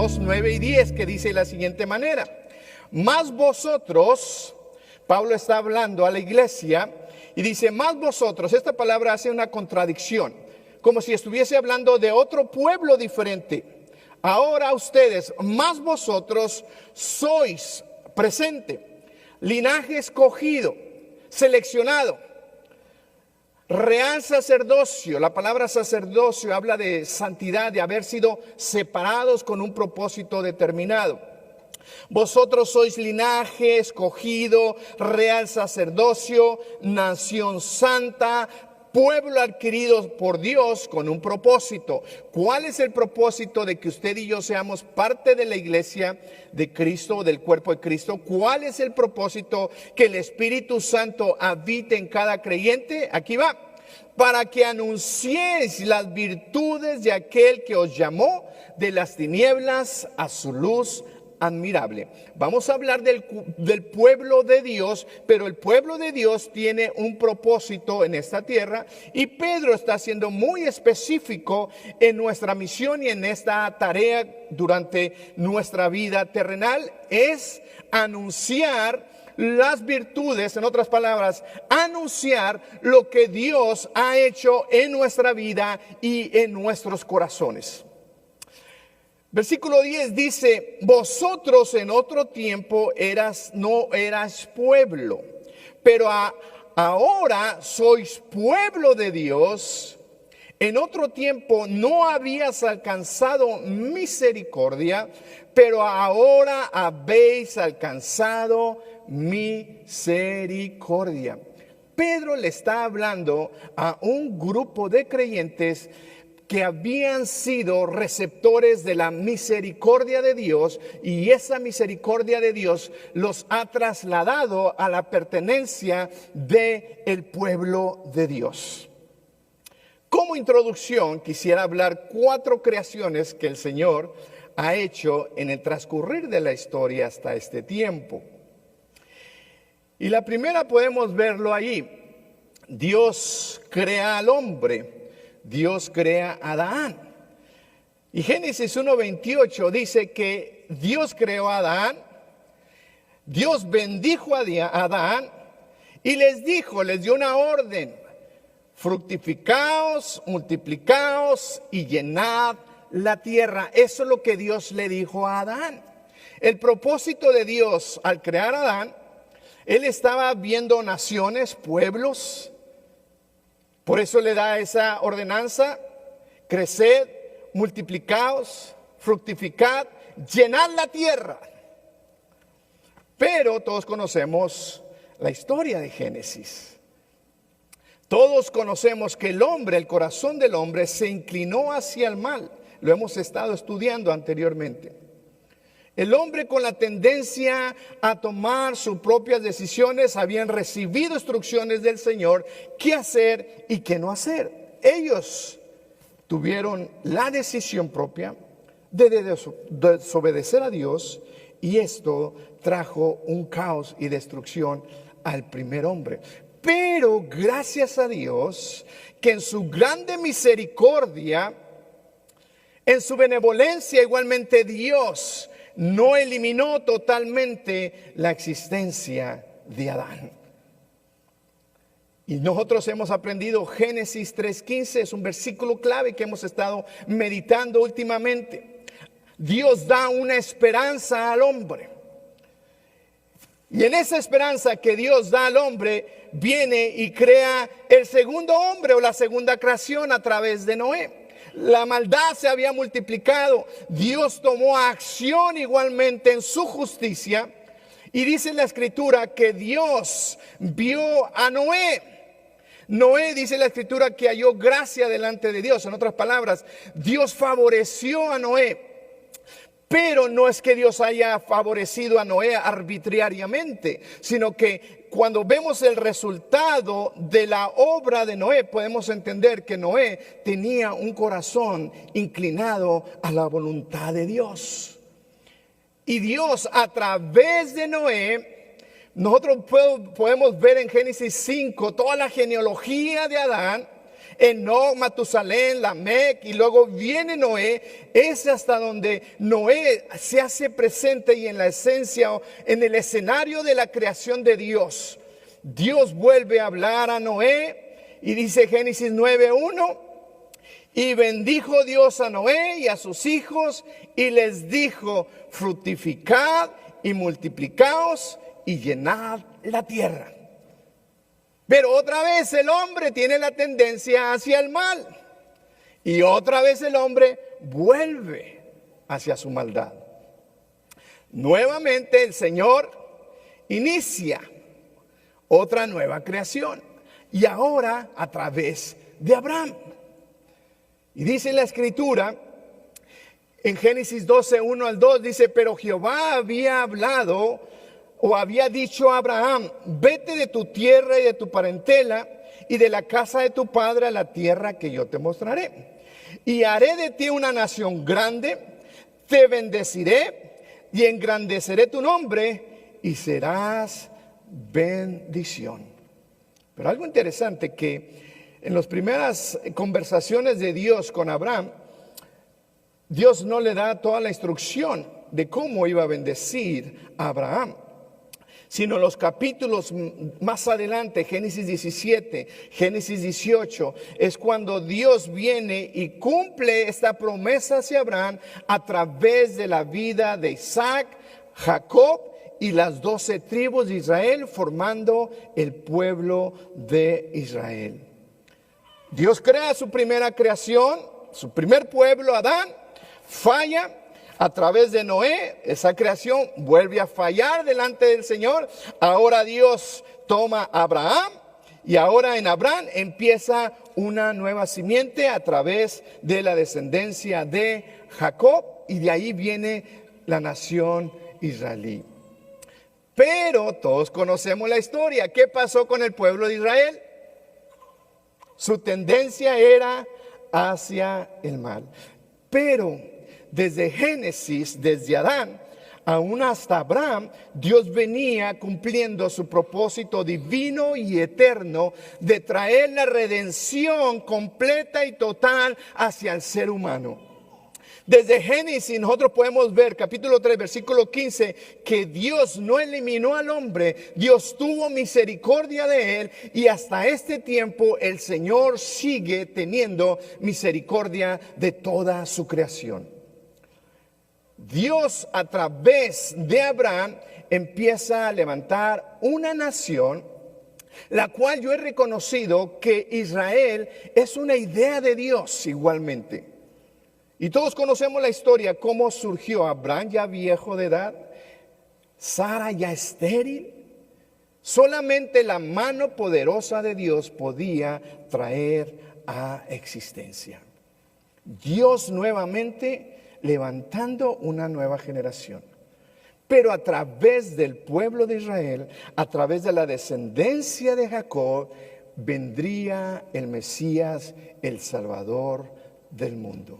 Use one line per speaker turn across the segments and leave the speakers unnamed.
2, 9 y 10, que dice de la siguiente manera: mas vosotros, Pablo está hablando a la iglesia y dice, más vosotros. Esta palabra hace una contradicción, como si estuviese hablando de otro pueblo diferente. Ahora ustedes, más vosotros, sois presente, linaje escogido, seleccionado, real sacerdocio. La palabra sacerdocio habla de santidad, de haber sido separados con un propósito determinado. Vosotros sois linaje escogido, real sacerdocio, nación santa, pueblo adquirido por Dios con un propósito. ¿Cuál es el propósito de que usted y yo seamos parte de la iglesia de Cristo, del cuerpo de Cristo? ¿Cuál es el propósito? Que el Espíritu Santo habite en cada creyente. Aquí va: para que anunciéis las virtudes de aquel que os llamó de las tinieblas a su luz admirable. Vamos a hablar del pueblo de Dios, pero el pueblo de Dios tiene un propósito en esta tierra, y Pedro está siendo muy específico en nuestra misión y en esta tarea durante nuestra vida terrenal: es anunciar las virtudes, en otras palabras, anunciar lo que Dios ha hecho en nuestra vida y en nuestros corazones. Versículo 10 dice: vosotros en otro tiempo no eras pueblo, pero ahora sois pueblo de Dios. En otro tiempo no habías alcanzado misericordia, pero ahora habéis alcanzado misericordia. Pedro le está hablando a un grupo de creyentes que habían sido receptores de la misericordia de Dios, y esa misericordia de Dios los ha trasladado a la pertenencia del pueblo de Dios. Como introducción, quisiera hablar 4 creaciones que el Señor ha hecho en el transcurrir de la historia hasta este tiempo. Y la primera podemos verlo ahí: Dios crea al hombre. Dios crea a Adán. Y Génesis 1:28 dice que Dios creó a Adán, Dios bendijo a Adán y les dio una orden: fructificaos, multiplicaos y llenad la tierra. Eso es lo que Dios le dijo a Adán. El propósito de Dios al crear a Adán: Él estaba viendo naciones, pueblos. Por eso le da esa ordenanza: creced, multiplicaos, fructificad, llenad la tierra. Pero todos conocemos la historia de Génesis. Todos conocemos que el corazón del hombre se inclinó hacia el mal. Lo hemos estado estudiando anteriormente. El hombre, con la tendencia a tomar sus propias decisiones, habían recibido instrucciones del Señor qué hacer y qué no hacer. Ellos tuvieron la decisión propia de desobedecer a Dios, y esto trajo un caos y destrucción al primer hombre. Pero gracias a Dios, que en su grande misericordia, en su benevolencia, igualmente Dios no eliminó totalmente la existencia de Adán. Y nosotros hemos aprendido Génesis 3:15, es un versículo clave que hemos estado meditando últimamente. Dios da una esperanza al hombre. Y en esa esperanza que Dios da al hombre, viene y crea el segundo hombre, o la segunda creación, a través de Noé. La maldad se había multiplicado. Dios tomó acción igualmente en su justicia. Y dice en la escritura que Dios vio a Noé. Noé, dice la escritura, que halló gracia delante de Dios. En otras palabras, Dios favoreció a Noé. Pero no es que Dios haya favorecido a Noé arbitrariamente, sino que cuando vemos el resultado de la obra de Noé, podemos entender que Noé tenía un corazón inclinado a la voluntad de Dios. Y Dios, a través de Noé, nosotros podemos ver en Génesis 5 toda la genealogía de Adán, Enoc, Matusalén, Lamec, y luego viene Noé. Es hasta donde Noé se hace presente y en la esencia, en el escenario de la creación de Dios. Dios vuelve a hablar a Noé y dice Génesis 9:1, y bendijo Dios a Noé y a sus hijos y les dijo: fructificad y multiplicaos y llenad la tierra. Pero otra vez el hombre tiene la tendencia hacia el mal. Y otra vez el hombre vuelve hacia su maldad. Nuevamente el Señor inicia otra nueva creación. Y ahora a través de Abraham. Y dice la Escritura, en Génesis 12:1-2, dice: pero Jehová había hablado o había dicho a Abraham: vete de tu tierra y de tu parentela y de la casa de tu padre a la tierra que yo te mostraré. Y haré de ti una nación grande, te bendeciré y engrandeceré tu nombre y serás bendición. Pero algo interesante, que en las primeras conversaciones de Dios con Abraham, Dios no le da toda la instrucción de cómo iba a bendecir a Abraham, sino los capítulos más adelante, Génesis 17, Génesis 18, es cuando Dios viene y cumple esta promesa hacia Abraham a través de la vida de Isaac, Jacob y las 12 tribus de Israel, formando el pueblo de Israel. Dios crea su primera creación, su primer pueblo, Adán, falla. A través de Noé, esa creación vuelve a fallar delante del Señor. Ahora Dios toma a Abraham y ahora en Abraham empieza una nueva simiente a través de la descendencia de Jacob, y de ahí viene la nación israelí. Pero todos conocemos la historia. ¿Qué pasó con el pueblo de Israel? Su tendencia era hacia el mal. Pero desde Génesis, desde Adán, aún hasta Abraham, Dios venía cumpliendo su propósito divino y eterno de traer la redención completa y total hacia el ser humano. Desde Génesis nosotros podemos ver, capítulo 3, versículo 15, que Dios no eliminó al hombre, Dios tuvo misericordia de él, y hasta este tiempo el Señor sigue teniendo misericordia de toda su creación. Dios a través de Abraham empieza a levantar una nación, la cual yo he reconocido que Israel es una idea de Dios igualmente. Y todos conocemos la historia, cómo surgió Abraham ya viejo de edad, Sara ya estéril. Solamente la mano poderosa de Dios podía traer a existencia. Dios nuevamente levantando una nueva generación. Pero a través del pueblo de Israel, a través de la descendencia de Jacob, vendría el Mesías, el Salvador del mundo.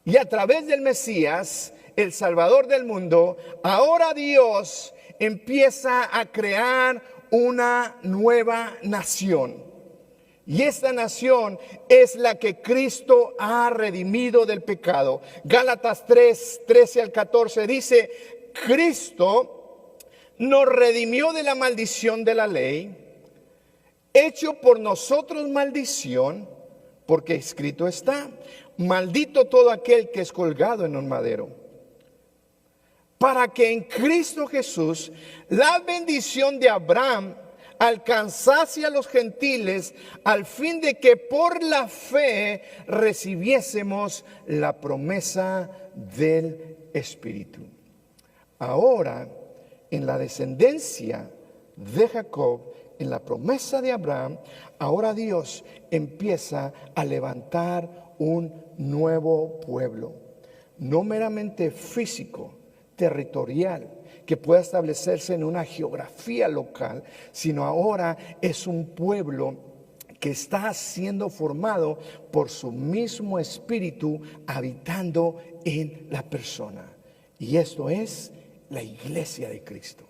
Y a través del Mesías, el Salvador del mundo, ahora Dios empieza a crear una nueva nación. Y esta nación es la que Cristo ha redimido del pecado. Gálatas 3, 13-14 dice: Cristo nos redimió de la maldición de la ley, hecho por nosotros maldición, porque escrito está: maldito todo aquel que es colgado en un madero. Para que en Cristo Jesús la bendición de Abraham alcanzase a los gentiles, al fin de que por la fe recibiésemos la promesa del Espíritu. Ahora, en la descendencia de Jacob, en la promesa de Abraham, ahora Dios empieza a levantar un nuevo pueblo, no meramente físico, territorial, que pueda establecerse en una geografía local, sino ahora es un pueblo que está siendo formado por su mismo espíritu habitando en la persona. Y esto es la iglesia de Cristo.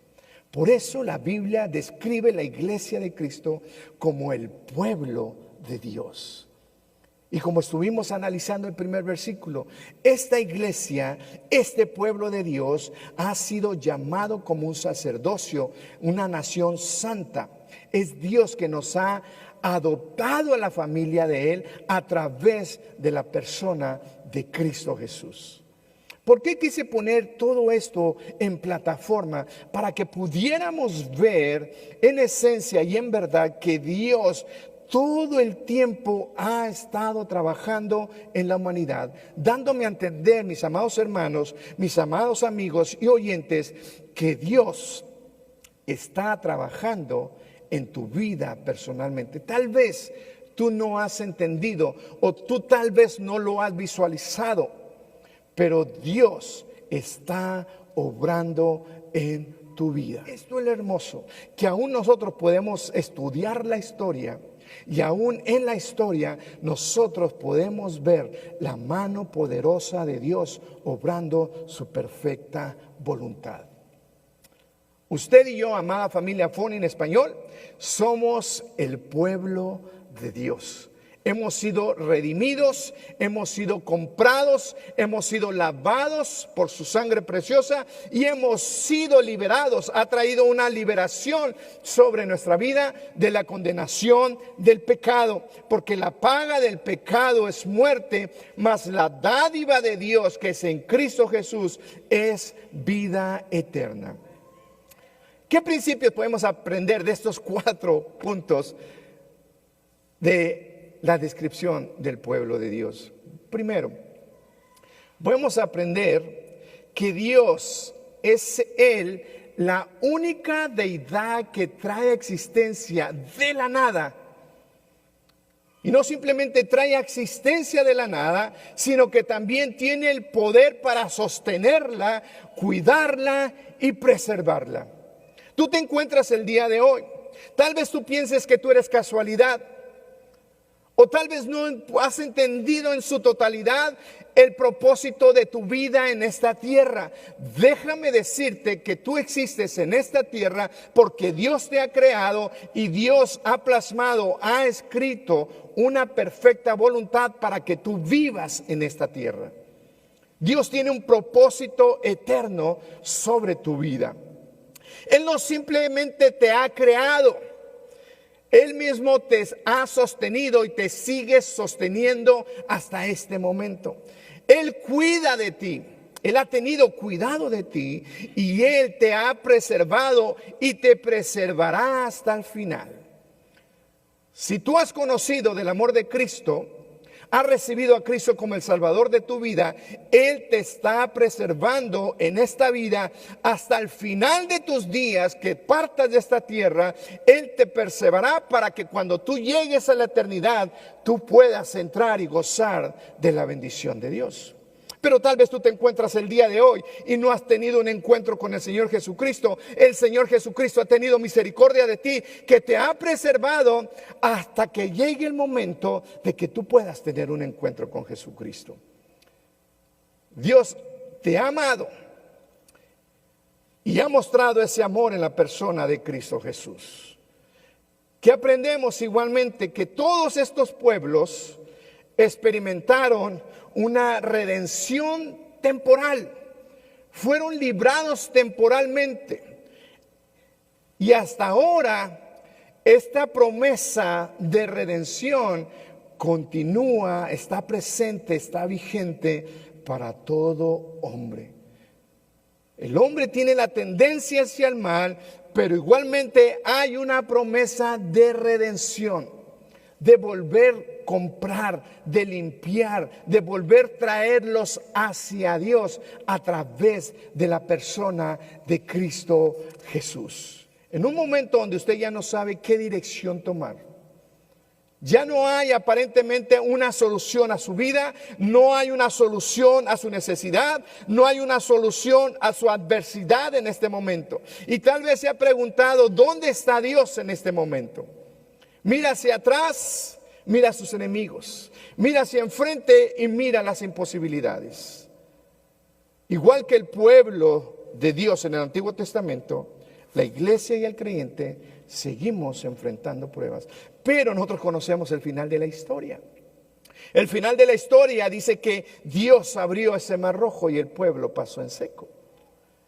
Por eso la Biblia describe la iglesia de Cristo como el pueblo de Dios. Y como estuvimos analizando el primer versículo, esta iglesia, este pueblo de Dios ha sido llamado como un sacerdocio, una nación santa. Es Dios que nos ha adoptado a la familia de Él a través de la persona de Cristo Jesús. ¿Por qué quise poner todo esto en plataforma? Para que pudiéramos ver en esencia y en verdad que Dios todo el tiempo ha estado trabajando en la humanidad, dándome a entender, mis amados hermanos, mis amados amigos y oyentes, que Dios está trabajando en tu vida personalmente. Tal vez tú no has entendido o tú tal vez no lo has visualizado, pero Dios está obrando en tu vida. Esto es lo hermoso, que aún nosotros podemos estudiar la historia. Y aún en la historia nosotros podemos ver la mano poderosa de Dios obrando su perfecta voluntad. Usted y yo, amada familia Foni en español, somos el pueblo de Dios. Hemos sido redimidos, hemos sido comprados, hemos sido lavados por su sangre preciosa y hemos sido liberados. Ha traído una liberación sobre nuestra vida de la condenación del pecado, porque la paga del pecado es muerte, mas la dádiva de Dios, que es en Cristo Jesús, es vida eterna. ¿Qué principios podemos aprender de estos 4 puntos de la descripción del pueblo de Dios? Primero, podemos aprender que Dios es Él la única deidad que trae existencia de la nada. Y no simplemente trae existencia de la nada, sino que también tiene el poder para sostenerla, cuidarla y preservarla. Tú te encuentras el día de hoy. Tal vez tú pienses que tú eres casualidad. O tal vez no has entendido en su totalidad el propósito de tu vida en esta tierra. Déjame decirte que tú existes en esta tierra porque Dios te ha creado y Dios ha plasmado, ha escrito una perfecta voluntad para que tú vivas en esta tierra. Dios tiene un propósito eterno sobre tu vida. Él no simplemente te ha creado. Él mismo te ha sostenido y te sigue sosteniendo hasta este momento. Él cuida de ti. Él ha tenido cuidado de ti y Él te ha preservado y te preservará hasta el final. Si tú has conocido del amor de Cristo, has recibido a Cristo como el Salvador de tu vida, Él te está preservando en esta vida hasta el final de tus días que partas de esta tierra. Él te preservará para que cuando tú llegues a la eternidad, tú puedas entrar y gozar de la bendición de Dios. Pero tal vez tú te encuentras el día de hoy y no has tenido un encuentro con el Señor Jesucristo. El Señor Jesucristo ha tenido misericordia de ti, que te ha preservado hasta que llegue el momento de que tú puedas tener un encuentro con Jesucristo. Dios te ha amado y ha mostrado ese amor en la persona de Cristo Jesús. Que aprendemos igualmente que todos estos pueblos experimentaron una redención temporal, fueron librados temporalmente y hasta ahora esta promesa de redención continúa, está presente, está vigente para todo hombre. El hombre tiene la tendencia hacia el mal, pero igualmente hay una promesa de redención, de volver a comprar, de limpiar, de volver a traerlos hacia Dios a través de la persona de Cristo Jesús. En un momento donde usted ya no sabe qué dirección tomar, ya no hay aparentemente una solución a su vida, no hay una solución a su necesidad, no hay una solución a su adversidad en este momento. Y tal vez se ha preguntado, ¿dónde está Dios en este momento? Mira hacia atrás, mira a sus enemigos, mira hacia enfrente y mira las imposibilidades. Igual que el pueblo de Dios en el Antiguo Testamento, la iglesia y el creyente seguimos enfrentando pruebas. Pero nosotros conocemos el final de la historia. El final de la historia dice que Dios abrió ese mar rojo y el pueblo pasó en seco.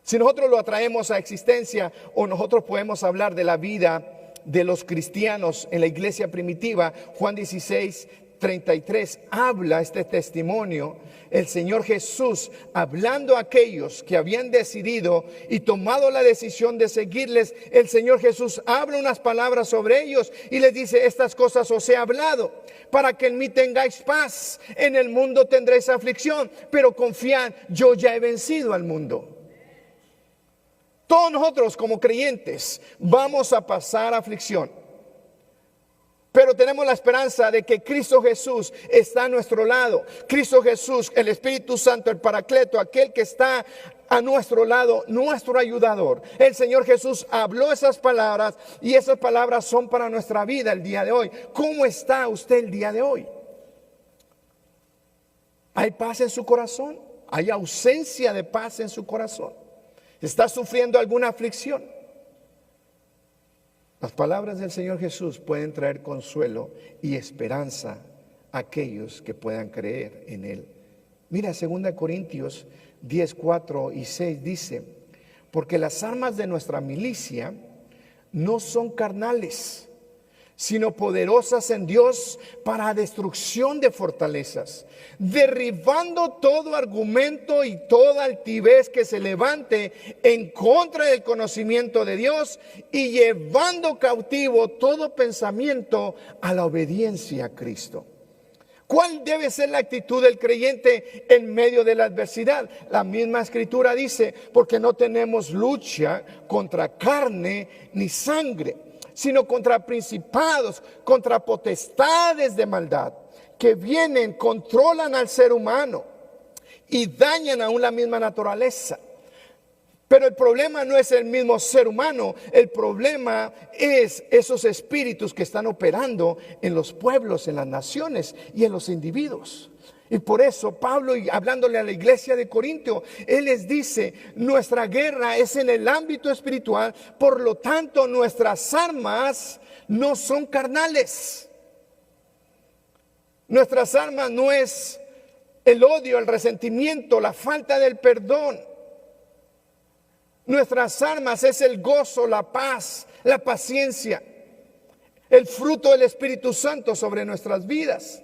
Si nosotros lo atraemos a existencia, o nosotros podemos hablar de la vida de los cristianos en la iglesia primitiva, Juan 16:33 habla este testimonio. El Señor Jesús hablando a aquellos que habían decidido y tomado la decisión de seguirles, el Señor Jesús habla unas palabras sobre ellos y les dice: estas cosas os he hablado para que en mí tengáis paz. En el mundo tendréis aflicción, pero confiad, yo ya he vencido al mundo. Todos nosotros como creyentes vamos a pasar aflicción, pero tenemos la esperanza de que Cristo Jesús está a nuestro lado. Cristo Jesús, el Espíritu Santo, el Paracleto, aquel que está a nuestro lado, nuestro ayudador. El Señor Jesús habló esas palabras y esas palabras son para nuestra vida el día de hoy. ¿Cómo está usted el día de hoy? ¿Hay paz en su corazón? ¿Hay ausencia de paz en su corazón? ¿Está sufriendo alguna aflicción? Las palabras del Señor Jesús pueden traer consuelo y esperanza a aquellos que puedan creer en Él. Mira, 2 Corintios 10:4 y 6 dice: porque las armas de nuestra milicia no son carnales, sino poderosas en Dios para destrucción de fortalezas, derribando todo argumento y toda altivez que se levante en contra del conocimiento de Dios, y llevando cautivo todo pensamiento a la obediencia a Cristo. ¿Cuál debe ser la actitud del creyente en medio de la adversidad? La misma Escritura dice: porque no tenemos lucha contra carne ni sangre, sino contra principados, contra potestades de maldad, que vienen, controlan al ser humano y dañan aún la misma naturaleza. Pero el problema no es el mismo ser humano, el problema es esos espíritus que están operando en los pueblos, en las naciones y en los individuos. Y por eso Pablo, hablándole a la iglesia de Corintio, él les dice: nuestra guerra es en el ámbito espiritual, por lo tanto nuestras armas no son carnales. Nuestras armas no es el odio, el resentimiento, la falta del perdón. Nuestras armas es el gozo, la paz, la paciencia, el fruto del Espíritu Santo sobre nuestras vidas.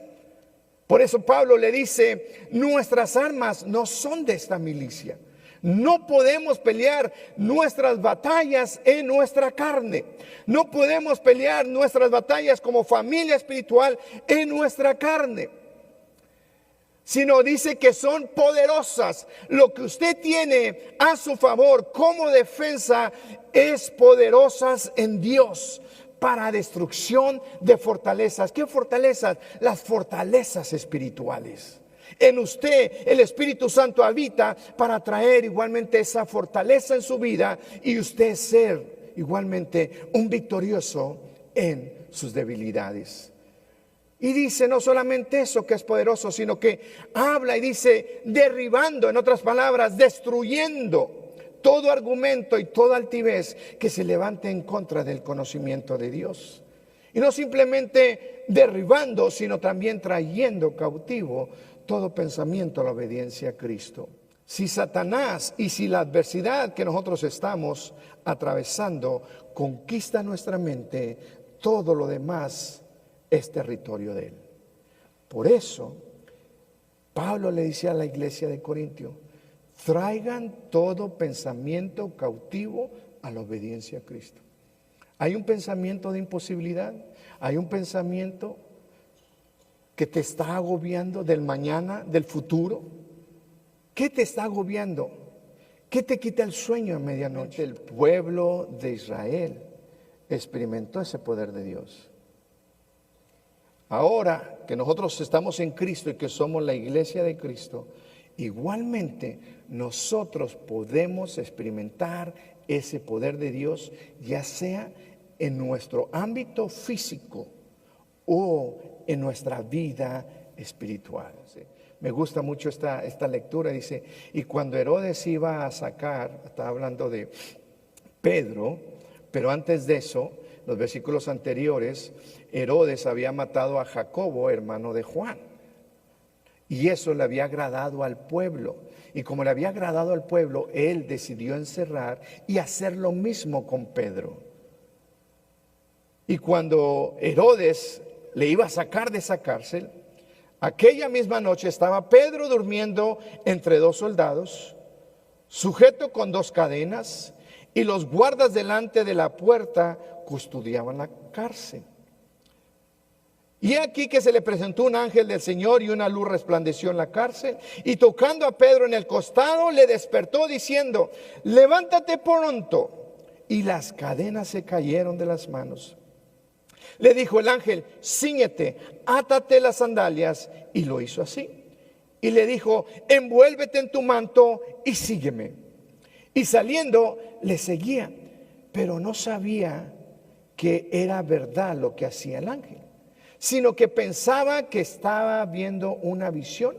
Por eso Pablo le dice: nuestras armas no son de esta milicia. No podemos pelear nuestras batallas en nuestra carne. No podemos pelear nuestras batallas como familia espiritual en nuestra carne, sino dice que son poderosas. Lo que usted tiene a su favor como defensa es poderosas en Dios para destrucción de fortalezas. ¿Qué fortalezas? Las fortalezas espirituales. En usted el Espíritu Santo habita para traer igualmente esa fortaleza en su vida y usted ser igualmente un victorioso en sus debilidades. Y dice no solamente eso, que es poderoso, sino que habla y dice derribando, en otras palabras, destruyendo todo argumento y toda altivez que se levante en contra del conocimiento de Dios. Y no simplemente derribando, sino también trayendo cautivo todo pensamiento a la obediencia a Cristo. Si Satanás y si la adversidad que nosotros estamos atravesando conquista nuestra mente, todo lo demás es territorio de él. Por eso Pablo le dice a la iglesia de Corintio: traigan todo pensamiento cautivo a la obediencia a Cristo. Hay un pensamiento de imposibilidad, hay un pensamiento que te está agobiando del mañana, del futuro. ¿Qué te está agobiando? ¿Qué te quita el sueño a medianoche? El pueblo de Israel experimentó ese poder de Dios. Ahora que nosotros estamos en Cristo y que somos la iglesia de Cristo, igualmente nosotros podemos experimentar ese poder de Dios, ya sea en nuestro ámbito físico o en nuestra vida espiritual. ¿Sí? Me gusta mucho esta lectura. Dice: y cuando Herodes iba a sacar, estaba hablando de Pedro, pero antes de eso, los versículos anteriores, Herodes había matado a Jacobo, hermano de Juan. Y eso le había agradado al pueblo. Y como le había agradado al pueblo, él decidió encerrar y hacer lo mismo con Pedro. Y cuando Herodes le iba a sacar de esa cárcel, aquella misma noche estaba Pedro durmiendo entre dos soldados, sujeto con dos cadenas, y los guardas delante de la puerta custodiaban la cárcel. Y aquí que se le presentó un ángel del Señor y una luz resplandeció en la cárcel, y tocando a Pedro en el costado le despertó diciendo: levántate pronto. Y las cadenas se cayeron de las manos. Le dijo el ángel: cíñete, átate las sandalias. Y lo hizo así. Y le dijo: envuélvete en tu manto y sígueme. Y saliendo le seguía, pero no sabía que era verdad lo que hacía el ángel, sino que pensaba que estaba viendo una visión.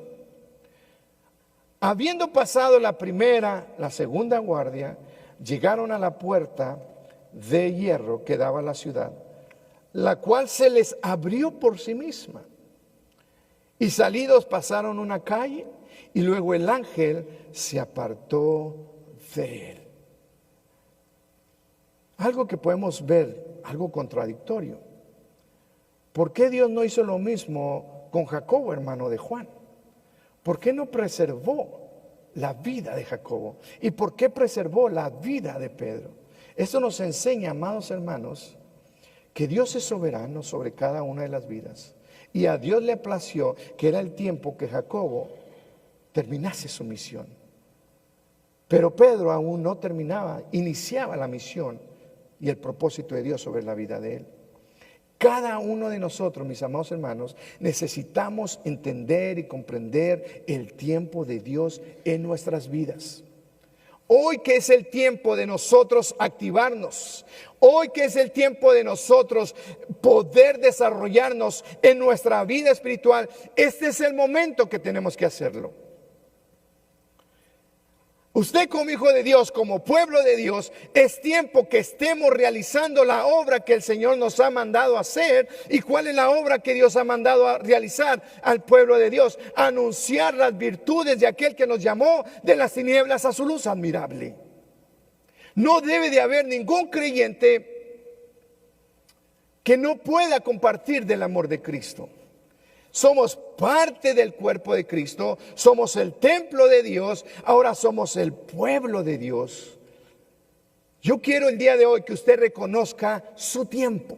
Habiendo pasado la primera, la segunda guardia, llegaron a la puerta de hierro que daba a la ciudad, la cual se les abrió por sí misma. Y salidos pasaron una calle, y luego el ángel se apartó de él. Algo que podemos ver, algo contradictorio. ¿Por qué Dios no hizo lo mismo con Jacobo, hermano de Juan? ¿Por qué no preservó la vida de Jacobo? ¿Y por qué preservó la vida de Pedro? Esto nos enseña, amados hermanos, que Dios es soberano sobre cada una de las vidas. Y a Dios le plació que era el tiempo que Jacobo terminase su misión. Pero Pedro aún no terminaba, iniciaba la misión y el propósito de Dios sobre la vida de él. Cada uno de nosotros, mis amados hermanos, necesitamos entender y comprender el tiempo de Dios en nuestras vidas. Hoy que es el tiempo de nosotros activarnos, hoy que es el tiempo de nosotros poder desarrollarnos en nuestra vida espiritual, este es el momento que tenemos que hacerlo. Usted como hijo de Dios, como pueblo de Dios, es tiempo que estemos realizando la obra que el Señor nos ha mandado a hacer. ¿Y cuál es la obra que Dios ha mandado a realizar al pueblo de Dios? Anunciar las virtudes de aquel que nos llamó de las tinieblas a su luz admirable. No debe de haber ningún creyente que no pueda compartir del amor de Cristo. Somos parte del cuerpo de Cristo, somos el templo de Dios, ahora somos el pueblo de Dios. Yo quiero el día de hoy que usted reconozca su tiempo.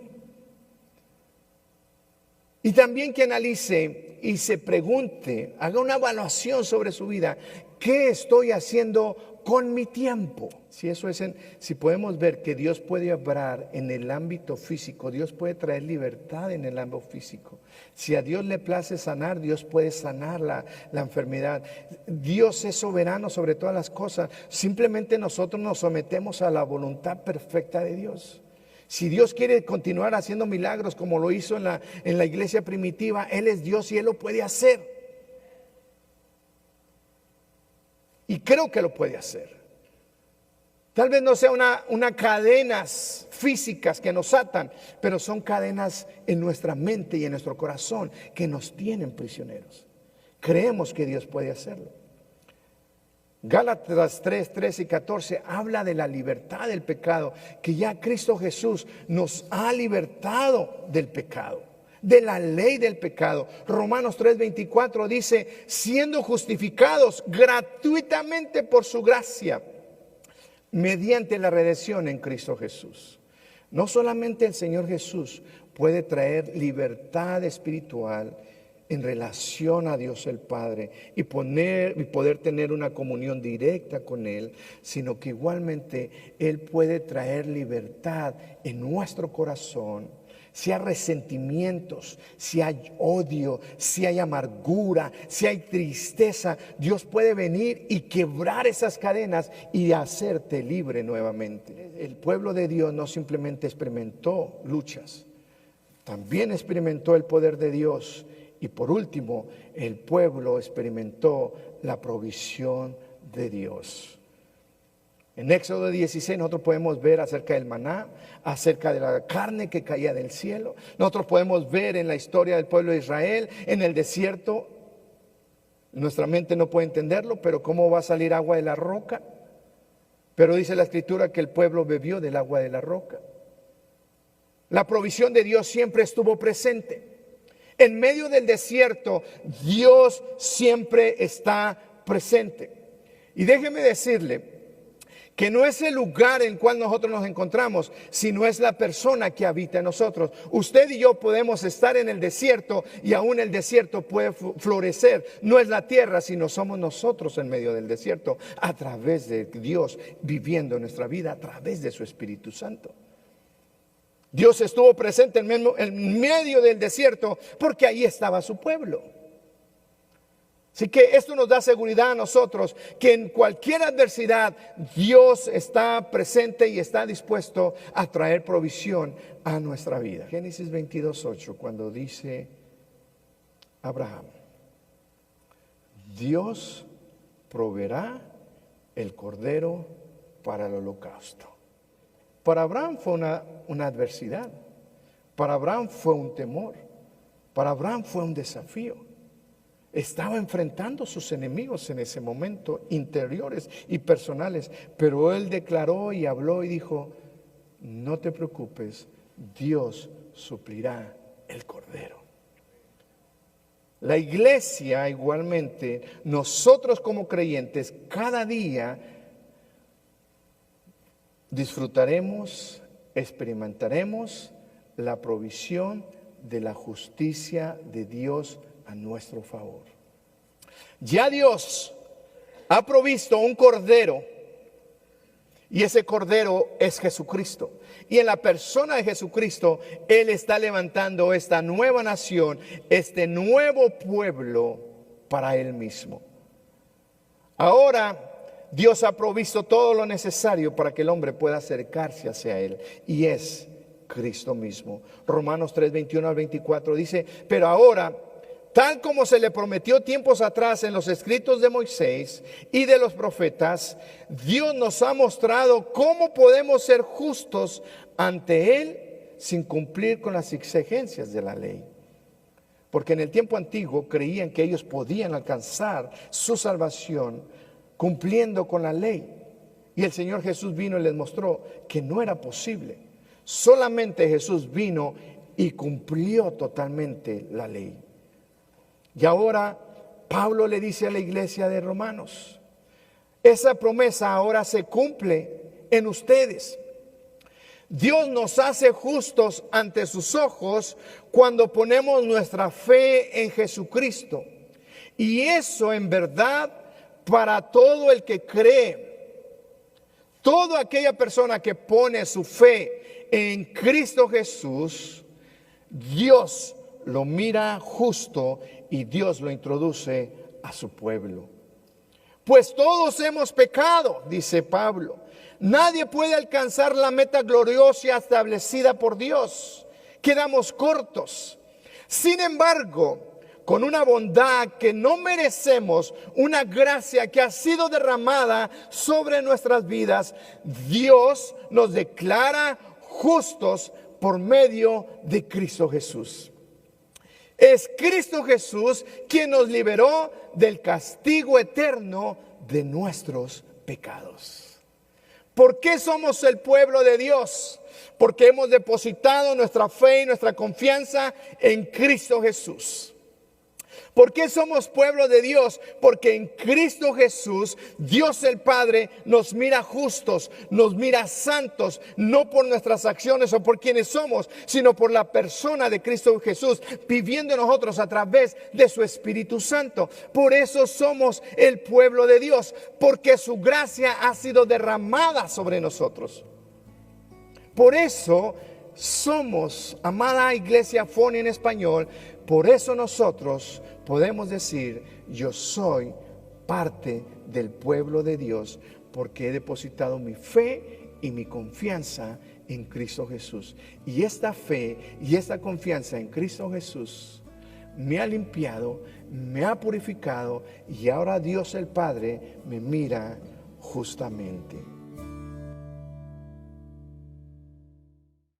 Y también que analice y se pregunte, haga una evaluación sobre su vida. ¿Qué estoy haciendo con mi tiempo? Si podemos ver que Dios puede obrar en el ámbito físico, Dios puede traer libertad en el ámbito físico. Si a Dios le place sanar, Dios puede sanar la enfermedad. Dios es soberano sobre todas las cosas. Simplemente nosotros nos sometemos a la voluntad perfecta de Dios. Si Dios quiere continuar haciendo milagros como lo hizo en la iglesia primitiva, Él es Dios y Él lo puede hacer. Y creo que lo puede hacer. Tal vez no sea una cadenas físicas que nos atan, pero son cadenas en nuestra mente y en nuestro corazón que nos tienen prisioneros. Creemos que Dios puede hacerlo. Gálatas 3, 13 y 14 habla de la libertad del pecado, que ya Cristo Jesús nos ha libertado del pecado, de la ley del pecado. Romanos 3, 24 dice: siendo justificados gratuitamente por su gracia, mediante la redención en Cristo Jesús. No solamente el Señor Jesús puede traer libertad espiritual en relación a Dios el Padre y poder tener una comunión directa con Él, sino que igualmente Él puede traer libertad en nuestro corazón. Si hay resentimientos, si hay odio, si hay amargura, si hay tristeza, Dios puede venir y quebrar esas cadenas y hacerte libre nuevamente. El pueblo de Dios no simplemente experimentó luchas, también experimentó el poder de Dios. Y por último, el pueblo experimentó la provisión de Dios. En Éxodo 16 nosotros podemos ver acerca del maná, acerca de la carne que caía del cielo. Nosotros podemos ver en la historia del pueblo de Israel, en el desierto. Nuestra mente no puede entenderlo, pero ¿cómo va a salir agua de la roca? Pero dice la Escritura que el pueblo bebió del agua de la roca. La provisión de Dios siempre estuvo presente. En medio del desierto, Dios siempre está presente. Y déjeme decirle que no es el lugar en el cual nosotros nos encontramos, sino es la persona que habita en nosotros. Usted y yo podemos estar en el desierto y aún el desierto puede florecer. No es la tierra, sino somos nosotros en medio del desierto, a través de Dios viviendo nuestra vida, a través de su Espíritu Santo. Dios estuvo presente en medio del desierto porque ahí estaba su pueblo. Así que esto nos da seguridad a nosotros que en cualquier adversidad Dios está presente y está dispuesto a traer provisión a nuestra vida. Génesis 22:8, cuando dice Abraham, Dios proveerá el cordero para el holocausto. Para Abraham fue una adversidad, para Abraham fue un temor, para Abraham fue un desafío. Estaba enfrentando a sus enemigos en ese momento, interiores y personales, pero él declaró y habló y dijo, no te preocupes, Dios suplirá el cordero. La iglesia igualmente, nosotros como creyentes, cada día disfrutaremos, experimentaremos la provisión de la justicia de Dios a nuestro favor. Ya Dios ha provisto un cordero y ese cordero es Jesucristo. Y en la persona de Jesucristo, Él está levantando esta nueva nación, este nuevo pueblo para Él mismo. Ahora Dios ha provisto todo lo necesario para que el hombre pueda acercarse hacia Él y es Cristo mismo. Romanos 3:21-24 dice, pero ahora, tal como se le prometió tiempos atrás en los escritos de Moisés y de los profetas, Dios nos ha mostrado cómo podemos ser justos ante Él sin cumplir con las exigencias de la ley. Porque en el tiempo antiguo creían que ellos podían alcanzar su salvación cumpliendo con la ley. Y el Señor Jesús vino y les mostró que no era posible. Solamente Jesús vino y cumplió totalmente la ley. Y ahora Pablo le dice a la iglesia de Romanos, esa promesa ahora se cumple en ustedes. Dios nos hace justos ante sus ojos cuando ponemos nuestra fe en Jesucristo. Y eso en verdad para todo el que cree. Toda aquella persona que pone su fe en Cristo Jesús, Dios lo mira justo y Dios lo introduce a su pueblo. Pues todos hemos pecado, dice Pablo. Nadie puede alcanzar la meta gloriosa establecida por Dios. Quedamos cortos. Sin embargo, con una bondad que no merecemos, una gracia que ha sido derramada sobre nuestras vidas, Dios nos declara justos por medio de Cristo Jesús. Es Cristo Jesús quien nos liberó del castigo eterno de nuestros pecados. ¿Por qué somos el pueblo de Dios? Porque hemos depositado nuestra fe y nuestra confianza en Cristo Jesús. ¿Por qué somos pueblo de Dios? Porque en Cristo Jesús, Dios el Padre nos mira justos, nos mira santos, no por nuestras acciones o por quienes somos, sino por la persona de Cristo Jesús, viviendo en nosotros a través de su Espíritu Santo. Por eso somos el pueblo de Dios, porque su gracia ha sido derramada sobre nosotros. Por eso somos, amada iglesia Foni en español, por eso nosotros podemos decir, yo soy parte del pueblo de Dios, porque he depositado mi fe y mi confianza en Cristo Jesús. Y esta fe y esta confianza en Cristo Jesús me ha limpiado, me ha purificado, y ahora Dios el Padre me mira justamente.